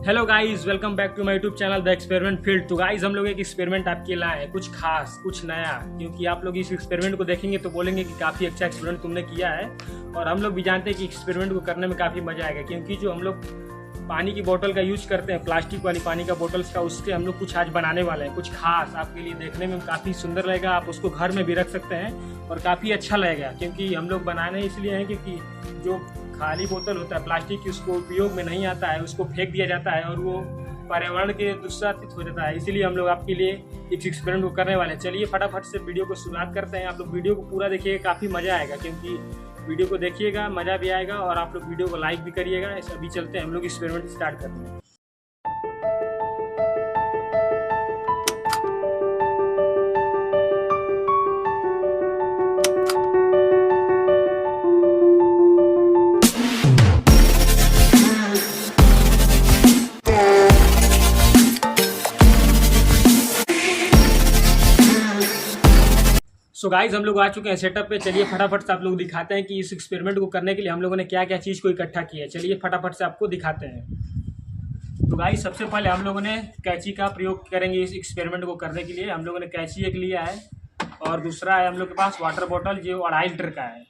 Hello guys, welcome back to my YouTube channel the experiment field. तो guys, हम लोग एक एक्सपेरिमेंट आपके लाए हैं, कुछ खास, कुछ नया। क्योंकि आप लोग इस एक्सपेरिमेंट को देखेंगे तो बोलेंगे कि काफ़ी अच्छा एक्सपेरिमेंट तुमने किया है। और हम लोग भी जानते हैं कि एक्सपेरिमेंट को करने में काफ़ी मज़ा आएगा, क्योंकि जो हम लोग पानी की बोतल का यूज़ करते हैं, प्लास्टिक वाली पानी का बोतल्स का, उससे हम लोग कुछ आज बनाने वाले हैं, कुछ खास आपके लिए। देखने में काफ़ी सुंदर लगेगा, आप उसको घर में भी रख सकते हैं और काफ़ी अच्छा लगेगा। क्योंकि हम लोग बनाने इसलिए हैं क्योंकि जो खाली बोतल होता है प्लास्टिक की, उसको उपयोग में नहीं आता है, उसको फेंक दिया जाता है और वो पर्यावरण के दूषित हो जाता है। इसीलिए हम लोग आपके लिए इस एक्सपेरिमेंट को करने वाले हैं। चलिए फटाफट से वीडियो को शुरुआत करते हैं। आप लोग वीडियो को पूरा देखिएगा, काफ़ी मज़ा आएगा। क्योंकि वीडियो को देखिएगा, मज़ा भी आएगा और आप लोग वीडियो को लाइक भी करिएगा। अभी चलते हैं, हम लोग एक्सपेरिमेंट स्टार्ट करते हैं। सो गाइज, हम लोग आ चुके हैं सेटअप पे। चलिए फटाफट से आप लोग दिखाते हैं कि इस एक्सपेरिमेंट को करने के लिए हम लोगों ने क्या क्या चीज़ को इकट्ठा किया है। चलिए फटाफट से आपको दिखाते हैं। तो गाइज, सबसे पहले हम लोगों ने कैंची का प्रयोग करेंगे इस एक्सपेरिमेंट को करने के लिए। हम लोगों ने कैंची एक लिया है, और दूसरा है हम लोग के पास वाटर बॉटल जो 2.5 लीटर का है,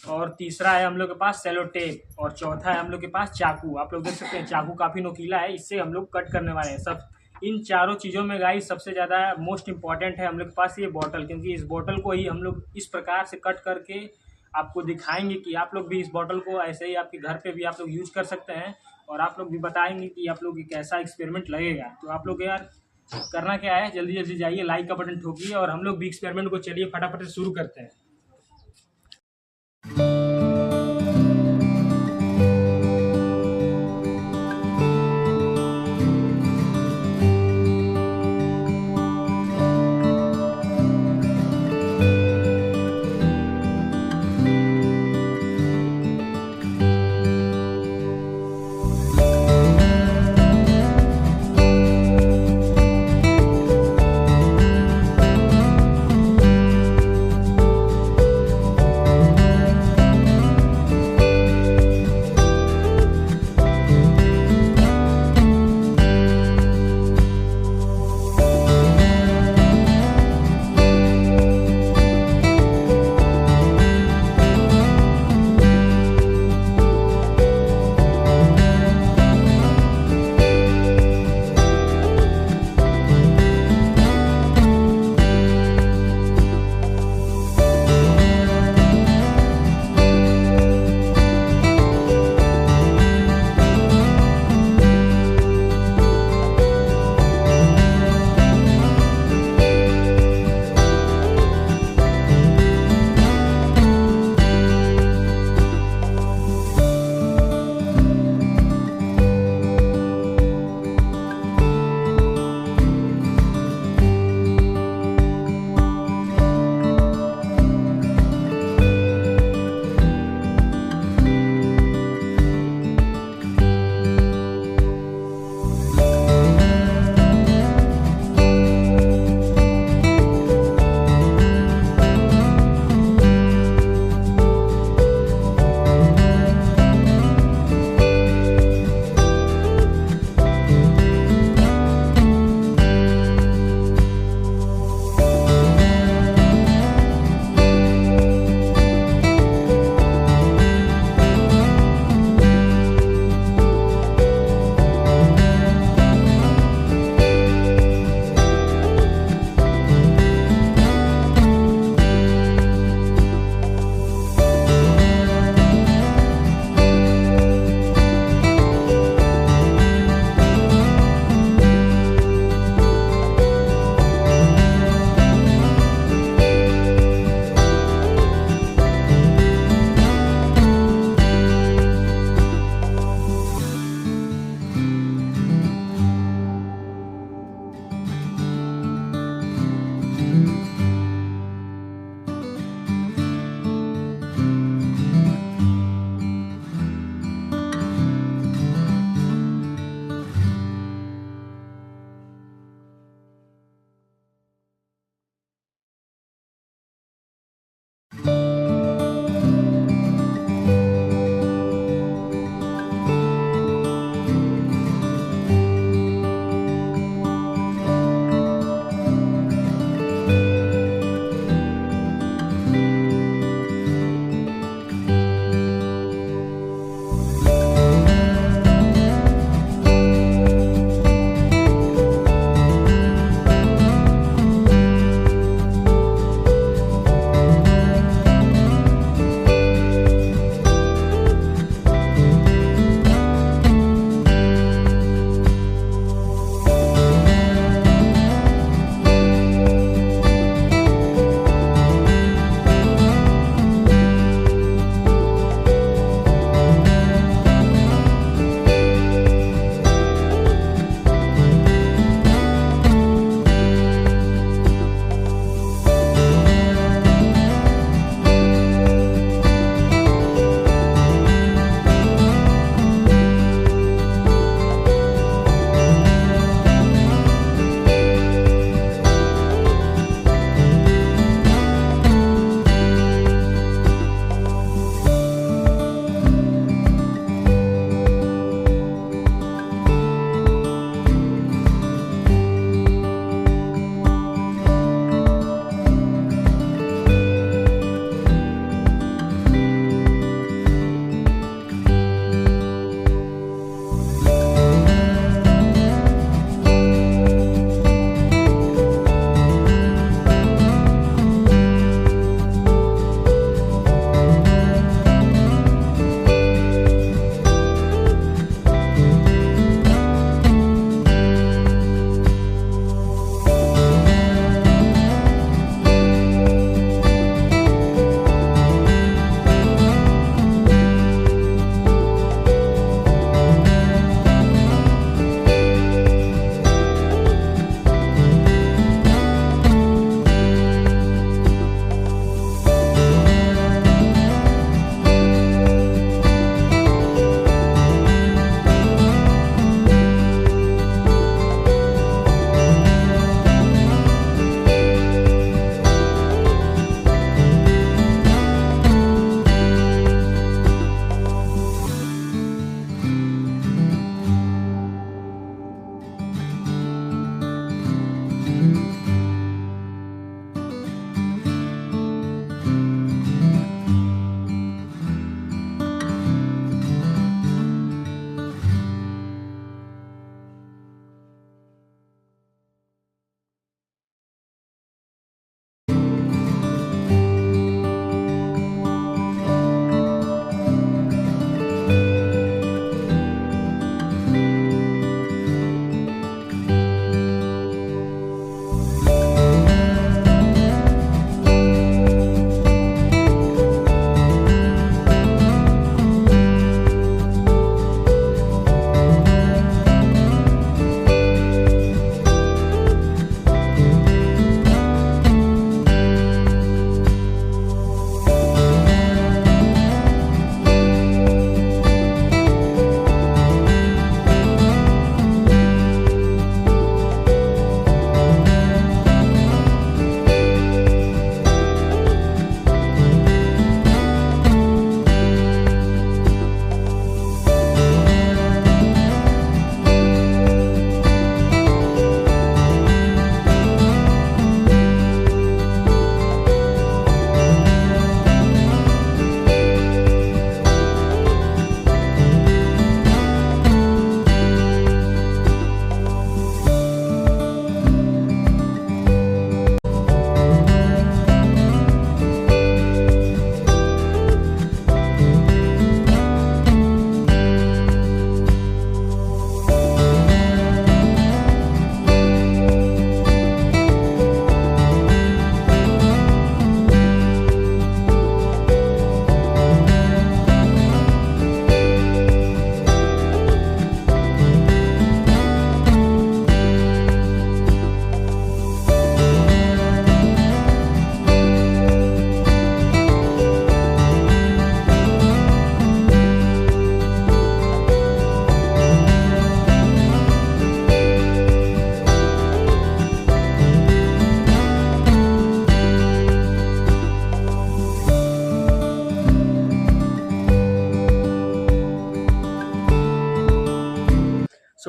और तीसरा है हम लोग के पास सेलो टेप, और चौथा है हम लोग के पास चाकू। आप लोग देख सकते हैं चाकू काफ़ी नोकीला है, इससे हम लोग कट करने वाले हैं सब। इन चारों चीज़ों में गाइस सबसे ज़्यादा मोस्ट इम्पॉर्टेंट है हम लोग के पास ये बॉटल, क्योंकि इस बॉटल को ही हम लोग इस प्रकार से कट करके आपको दिखाएंगे कि आप लोग भी इस बॉटल को ऐसे ही आपके घर पे भी आप लोग यूज़ कर सकते हैं। और आप लोग भी बताएंगे कि आप लोग कैसा एक्सपेरिमेंट लगेगा। तो आप लोग यार करना क्या है, जल्दी जल्दी जाइए, लाइक का बटन ठोकिए और हम लोग भी एक्सपेरिमेंट को चलिए फटाफट से शुरू करते हैं।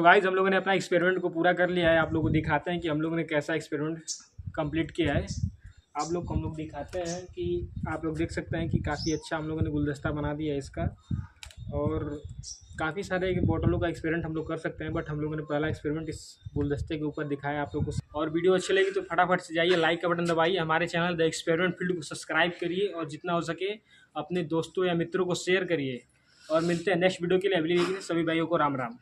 सो गाइस हम लोगों ने अपना एक्सपेरिमेंट को पूरा कर लिया है। आप लोगों को दिखाते हैं कि हम लोगों ने कैसा एक्सपेरिमेंट कंप्लीट किया है। आप लोग को हम लोग दिखाते हैं कि आप लोग देख सकते हैं कि काफ़ी अच्छा हम लोगों ने गुलदस्ता बना दिया है इसका। और काफ़ी सारे बोतलों का एक्सपेरिमेंट हम लोग कर सकते हैं, बट हम लोगों ने पहला एक्सपेरिमेंट इस गुलदस्ते के ऊपर दिखाया आप लोगों को। और वीडियो अच्छी लगी तो फटाफट से जाइए लाइक का बटन दबाइए, हमारे चैनल द एक्सपेरिमेंट फील्ड को सब्सक्राइब करिए और जितना हो सके अपने दोस्तों या मित्रों को शेयर करिए। और मिलते हैं नेक्स्ट वीडियो के लिए। अगली वीडियो सभी भाइयों को राम राम।